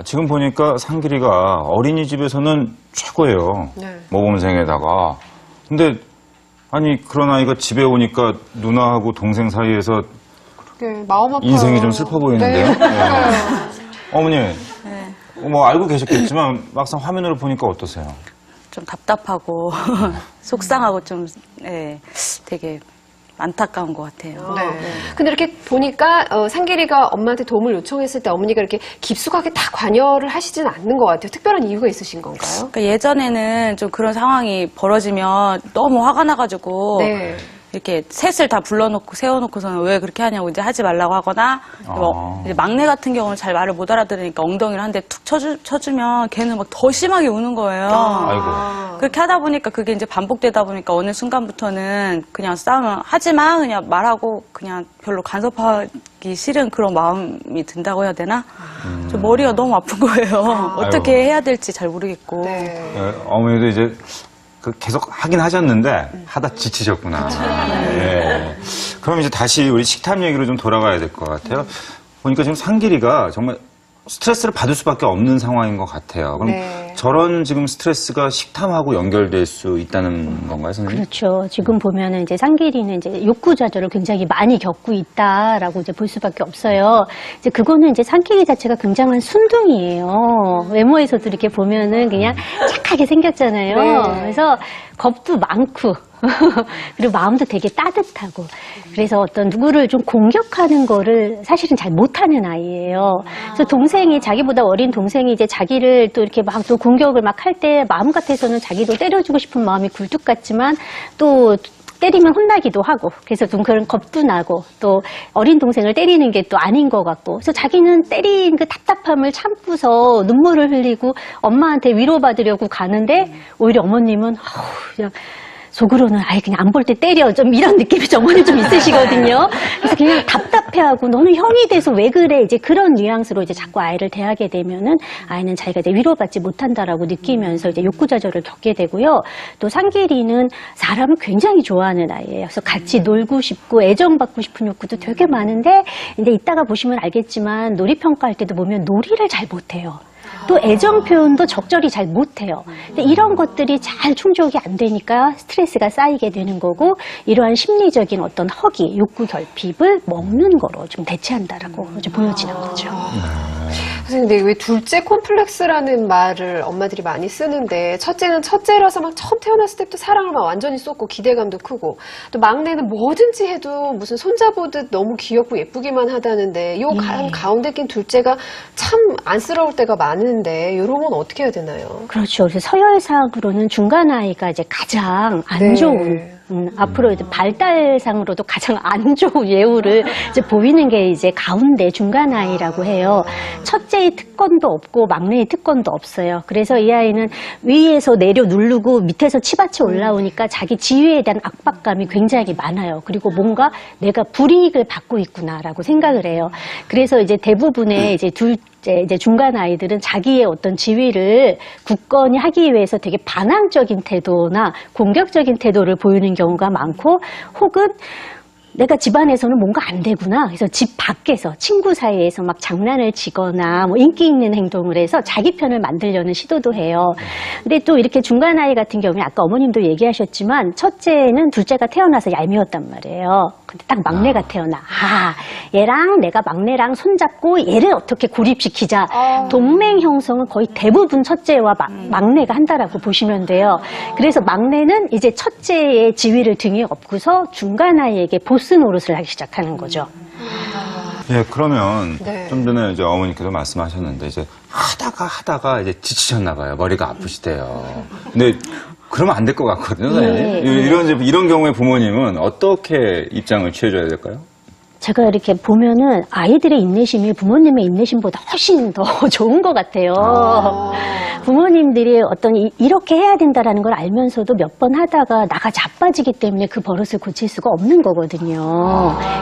지금 보니까 상길이가 어린이집에서는 최고예요. 네. 모범생에다가. 근데 아니 그런 아이가 집에 오니까 누나하고 동생 사이에서 네, 마음 아파요. 인생이 좀 슬퍼 보이는데요. 네. 어머니, 네. 뭐 알고 계셨겠지만 막상 화면으로 보니까 어떠세요? 좀 답답하고 속상하고 좀 되게 안타까운 것 같아요. 네. 근데 이렇게 보니까 상길이가 엄마한테 도움을 요청했을 때 어머니가 이렇게 깊숙하게 다 관여를 하시진 않는 것 같아요. 특별한 이유가 있으신 건가요? 그러니까 예전에는 좀 그런 상황이 벌어지면 너무 화가 나가지고 네. 이렇게 셋을 다 불러놓고 세워놓고서는 왜 그렇게 하냐고 이제 하지 말라고 하거나 뭐 이제 막내 같은 경우는 잘 말을 못 알아들으니까 엉덩이를 한 대 툭 쳐주면 걔는 막 더 심하게 우는 거예요. 아이고. 그렇게 하다 보니까 그게 이제 반복되다 보니까 어느 순간부터는 그냥 싸우면 하지 마 그냥 말하고 그냥 별로 간섭하기 싫은 그런 마음이 든다고 해야 되나? 저 머리가 너무 아픈 거예요. 어떻게 아이고. 해야 될지 잘 모르겠고. 네. 어머니도 이제 계속 하긴 하셨는데 하다 지치셨구나. 예. 그럼 이제 다시 우리 식탐 얘기로 좀 돌아가야 될 것 같아요. 보니까 지금 상길이가 정말 스트레스를 받을 수밖에 없는 상황인 것 같아요. 그럼 네. 저런 지금 스트레스가 식탐하고 연결될 수 있다는 건가요, 선생님? 그렇죠. 지금 보면은 이제 상길이는 이제 욕구 좌절을 굉장히 많이 겪고 있다라고 이제 볼 수밖에 없어요. 이제 그거는 이제 상길이 자체가 굉장한 순둥이에요. 외모에서도 이렇게 보면은 그냥 착하게 생겼잖아요. 네. 그래서 겁도 많고 그리고 마음도 되게 따뜻하고 그래서 어떤 누구를 좀 공격하는 거를 사실은 잘 못하는 아이예요. 그래서 동생이 자기보다 어린 동생이 이제 자기를 또 이렇게 막 또 공격을 막 할 때 마음 같아서는 자기도 때려주고 싶은 마음이 굴뚝 같지만 또 때리면 혼나기도 하고 그래서 좀 그런 겁도 나고 또 어린 동생을 때리는 게 또 아닌 것 같고 그래서 자기는 때린 그 답답함을 참고서 눈물을 흘리고 엄마한테 위로받으려고 가는데 오히려 어머님은 그냥 속으로는 아예 그냥 안 볼 때 때려 좀 이런 느낌이 어머니 좀 있으시거든요. 그래서 그냥 답답해하고 너는 형이 돼서 왜 그래 이제 그런 뉘앙스로 이제 자꾸 아이를 대하게 되면은 아이는 자기가 이제 위로받지 못한다라고 느끼면서 이제 욕구 좌절을 겪게 되고요. 또 상길이는 사람을 굉장히 좋아하는 아이예요. 그래서 같이 놀고 싶고 애정받고 싶은 욕구도 되게 많은데 이제 이따가 보시면 알겠지만 놀이 평가할 때도 보면 놀이를 잘 못해요. 또 애정 표현도 적절히 잘 못해요. 근데 이런 것들이 잘 충족이 안 되니까 스트레스가 쌓이게 되는 거고 이러한 심리적인 어떤 허기, 욕구 결핍을 먹는 거로 좀 대체한다라고 이제 보여지는 거죠. 선생님, 근데 왜 둘째 콤플렉스라는 말을 엄마들이 많이 쓰는데 첫째는 첫째라서 막 처음 태어났을 때부터 사랑을 막 완전히 쏟고 기대감도 크고 또 막내는 뭐든지 해도 무슨 손잡보듯 너무 귀엽고 예쁘기만 하다는데 요 가운데 낀 둘째가 참 안쓰러울 때가 많은데 이런 건 어떻게 해야 되나요? 그렇죠. 그래서 서열상으로는 중간 아이가 이제 가장 안 좋은 앞으로 이제 발달상으로도 가장 안 좋은 예우를 이제 보이는 게 이제 가운데 중간 아이라고 해요. 첫째의 특권도 없고 막내의 특권도 없어요. 그래서 이 아이는 위에서 내려 누르고 밑에서 치받쳐 올라오니까 자기 지위에 대한 압박감이 굉장히 많아요. 그리고 뭔가 내가 불이익을 받고 있구나라고 생각을 해요. 그래서 이제 대부분의 이제 이제 중간 아이들은 자기의 어떤 지위를 굳건히 하기 위해서 되게 반항적인 태도나 공격적인 태도를 보이는 경우가 많고 혹은 내가 집안에서는 뭔가 안 되구나. 그래서 집 밖에서 친구 사이에서 막 장난을 치거나 뭐 인기 있는 행동을 해서 자기 편을 만들려는 시도도 해요. 근데 또 이렇게 중간 아이 같은 경우에 아까 어머님도 얘기하셨지만 첫째는 둘째가 태어나서 얄미웠단 말이에요. 근데 딱 막내가 태어나. 얘랑 내가 막내랑 손잡고 얘를 어떻게 고립시키자. 동맹 형성은 거의 대부분 첫째와 막내가 한다라고 보시면 돼요. 그래서 막내는 이제 첫째의 지위를 등에 업고서 중간 아이에게 보스 노릇을 하기 시작하는 거죠. 예, 그러면 네. 좀 전에 이제 어머니께서 말씀하셨는데 이제 하다가 이제 지치셨나 봐요. 머리가 아프시대요. 근데 그러면 안 될 것 같거든요, 선생님. 이런 경우에 부모님은 어떻게 입장을 취해줘야 될까요? 제가 이렇게 보면은 아이들의 인내심이 부모님의 인내심보다 훨씬 더 좋은 것 같아요. 부모님들이 어떤 이렇게 해야 된다라는 걸 알면서도 몇 번 하다가 나가 자빠지기 때문에 그 버릇을 고칠 수가 없는 거거든요.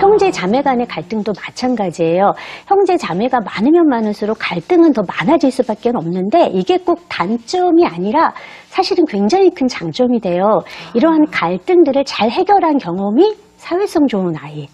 형제 자매 간의 갈등도 마찬가지예요. 형제 자매가 많으면 많을수록 갈등은 더 많아질 수밖에 없는데 이게 꼭 단점이 아니라 사실은 굉장히 큰 장점이 돼요. 이러한 갈등들을 잘 해결한 경험이 사회성 좋은 아이.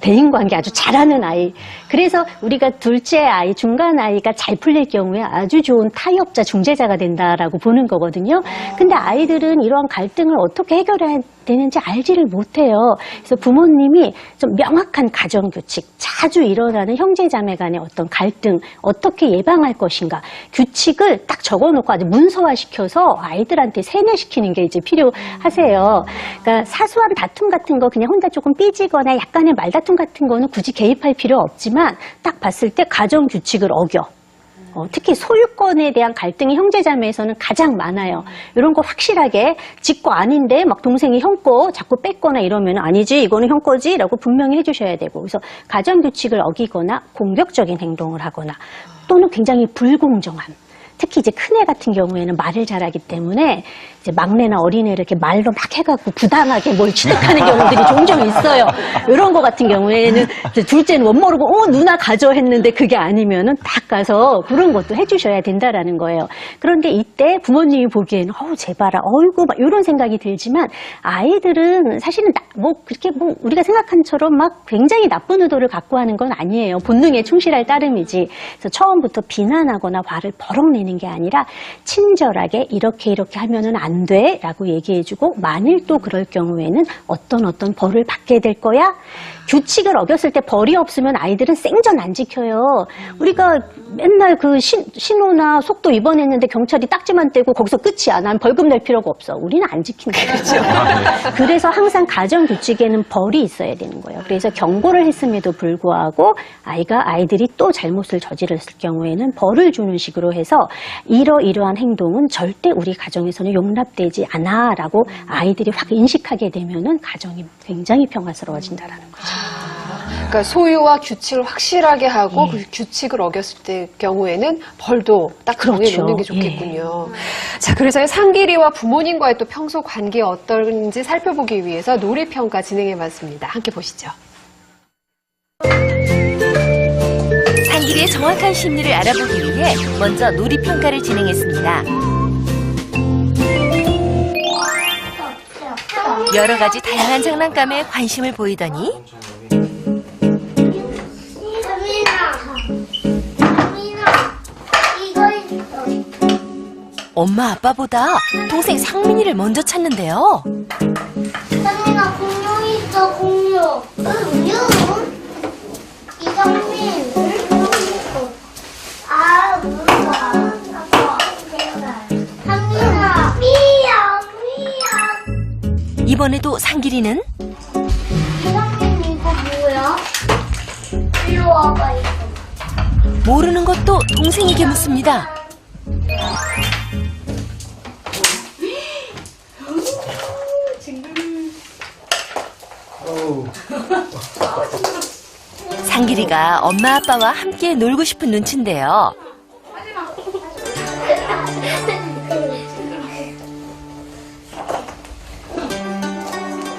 대인관계 아주 잘하는 아이. 그래서 우리가 둘째 아이, 중간 아이가 잘 풀릴 경우에 아주 좋은 타협자, 중재자가 된다라고 보는 거거든요. 근데 아이들은 이러한 갈등을 어떻게 해결해야 되는지 알지를 못해요. 그래서 부모님이 좀 명확한 가정규칙, 자주 일어나는 형제자매 간의 어떤 갈등, 어떻게 예방할 것인가, 규칙을 딱 적어놓고 아주 문서화시켜서 아이들한테 세뇌시키는 게 이제 필요하세요. 그러니까 사소한 다툼 같은 거 그냥 혼자 조금 삐지거나 약간의 말다툼 같은 거는 굳이 개입할 필요 없지만 딱 봤을 때 가정규칙을 어겨. 특히 소유권에 대한 갈등이 형제자매에서는 가장 많아요. 이런 거 확실하게 지 거 아닌데 막 동생이 형 거 자꾸 뺏거나 이러면 아니지 이거는 형 거지 라고 분명히 해주셔야 되고, 그래서 가정규칙을 어기거나 공격적인 행동을 하거나 또는 굉장히 불공정함, 특히 이제 큰애 같은 경우에는 말을 잘하기 때문에 이제 막내나 어린애를 이렇게 말로 막 해갖고 부당하게 뭘 취득하는 경우들이 종종 있어요. 이런 거 같은 경우에는 이제 둘째는 못 모르고 누나 가져 했는데 그게 아니면은 딱 가서 그런 것도 해주셔야 된다라는 거예요. 그런데 이때 부모님이 보기에는 제발아, 어이구 막 이런 생각이 들지만 아이들은 사실은 뭐 그렇게 뭐 우리가 생각한 처럼 막 굉장히 나쁜 의도를 갖고 하는 건 아니에요. 본능에 충실할 따름이지. 그래서 처음부터 비난하거나 화를 버럭 내는 게 아니라 친절하게 이렇게 하면은 안 돼 라고 얘기해주고, 만일 또 그럴 경우에는 어떤 벌을 받게 될 거야. 규칙을 어겼을 때 벌이 없으면 아이들은 생전 안 지켜요. 우리가 맨날 그 신호나 속도 위반했는데 경찰이 딱지만 떼고 거기서 끝이야. 난 벌금 낼 필요가 없어. 우리는 안 지킨다. 그렇죠. 그래서 항상 가정 규칙에는 벌이 있어야 되는 거예요. 그래서 경고를 했음에도 불구하고 아이들이 또 잘못을 저질렀을 경우에는 벌을 주는 식으로 해서 이러이러한 행동은 절대 우리 가정에서는 용납되지 않아라고 아이들이 확 인식하게 되면은 가정이 굉장히 평화스러워진다라는 거죠. 그러니까 소유와 규칙을 확실하게 하고 그 규칙을 어겼을 때 경우에는 벌도 딱 정해놓는 게 좋겠군요. 자, 그래서 상길이와 부모님과의 또 평소 관계 어떤지 살펴보기 위해서 놀이평가 진행해봤습니다. 함께 보시죠. 상길이의 정확한 심리를 알아보기 위해 먼저 놀이평가를 진행했습니다. 여러 가지 다양한 장난감에 관심을 보이더니 이거 있어. 엄마 아빠보다 동생 상민이를 먼저 찾는데요. 상민아, 공룡 있어, 공룡. 공룡? 이상민. 무서워. 상민아, 미야. 이번에도 상길이는 이상민, 이거 뭐야? 일로 와봐, 이거. 모르는 것도 동생에게 묻습니다. 상길이가 엄마 아빠와 함께 놀고 싶은 눈치인데요.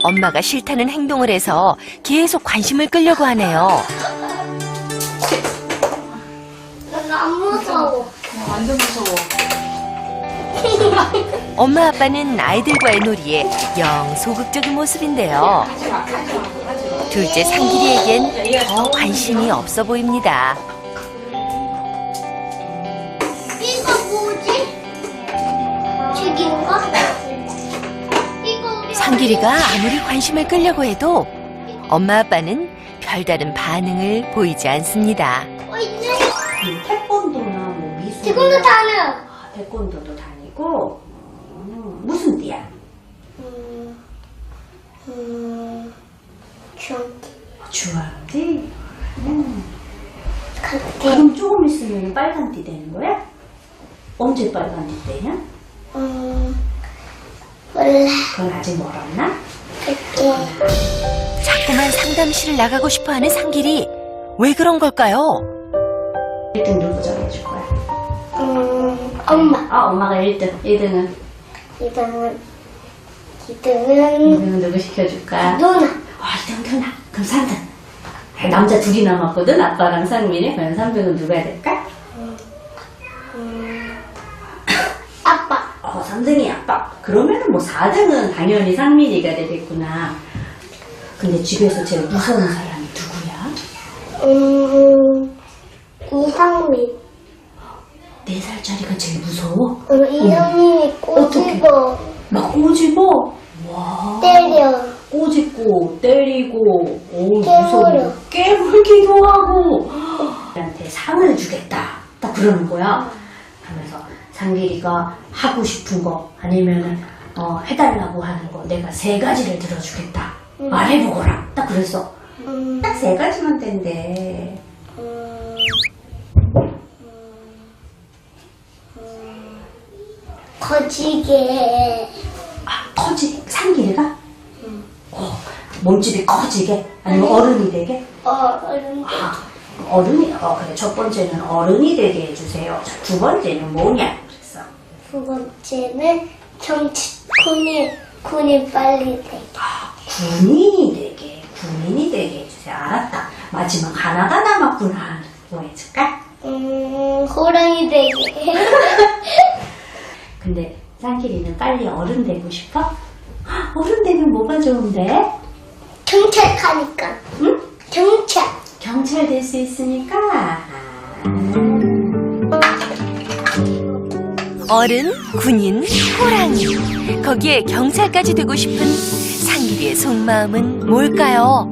엄마가 싫다는 행동을 해서 계속 관심을 끌려고 하네요. 난 안 무서워. 완전 무서워. 엄마 아빠는 아이들과의 놀이에 영 소극적인 모습인데요. 둘째 상길이에겐 더 관심이 없어 보입니다. 이거 뭐지? 책인가? 이거 우리 상길이가 아무리 관심을 끌려고 해도 엄마 아빠는 별다른 반응을 보이지 않습니다. 있네. 태권도나 뭐 미술. 지금도 다녀. 태권도도 다니고. 무슨 띠야? 주황띠? 그럼 조금 있으면 빨간 띠 되는 거야? 언제 빨간 띠 되냐? 몰라. 그건 아직 멀었나? 그때. 자꾸만 상담실을 나가고 싶어하는 상길이 왜 그런 걸까요? 1등 누구 정해줄 거야? 엄마. 엄마가 1등. 1등은? 2등은 2등은 누구 시켜줄까? 누나. 1등 누나. 그럼 3등. 남자 둘이 남았거든? 아빠랑 상민이. 그럼 3등은 누가 해야 될까? 아빠. 3등이 아빠. 그러면은 뭐 4등은 당연히 상민이가 되겠구나. 근데 집에서 제일 무서운 사람이 누구야? 이상민. 4살짜리가 제일 무서워? 이상민이 꼬집어. 막 꼬집어? 와. 때려. 꼬집고, 때리고, 오, 깨물어. 무서워. 깨물기도 하고. 나한테 상을 주겠다. 딱 그러는 거야. 하면서 상길이가 하고 싶은 거, 아니면은, 해달라고 하는 거, 내가 3가지를 들어주겠다. 말해보거라. 딱 그랬어. 딱 3가지만 된대. 거지게. 상길이가? 몸집이 커지게? 아니면 어른이 되게? 어른. 어른이, 그래. 첫 번째는 어른이 되게 해주세요. 자, 2번째는 뭐냐? 그랬어. 2번째는 군인 빨리 되게. 군인이 되게 해주세요. 알았다. 마지막 하나가 남았구나. 뭐 해줄까? 호랑이 되게. 근데 쌍길이는 빨리 어른 되고 싶어? 어른 되면 뭐가 좋은데? 경찰 가니까. 응? 경찰 될 수 있으니까. 어른, 군인, 호랑이. 거기에 경찰까지 되고 싶은 상길이의 속마음은 뭘까요?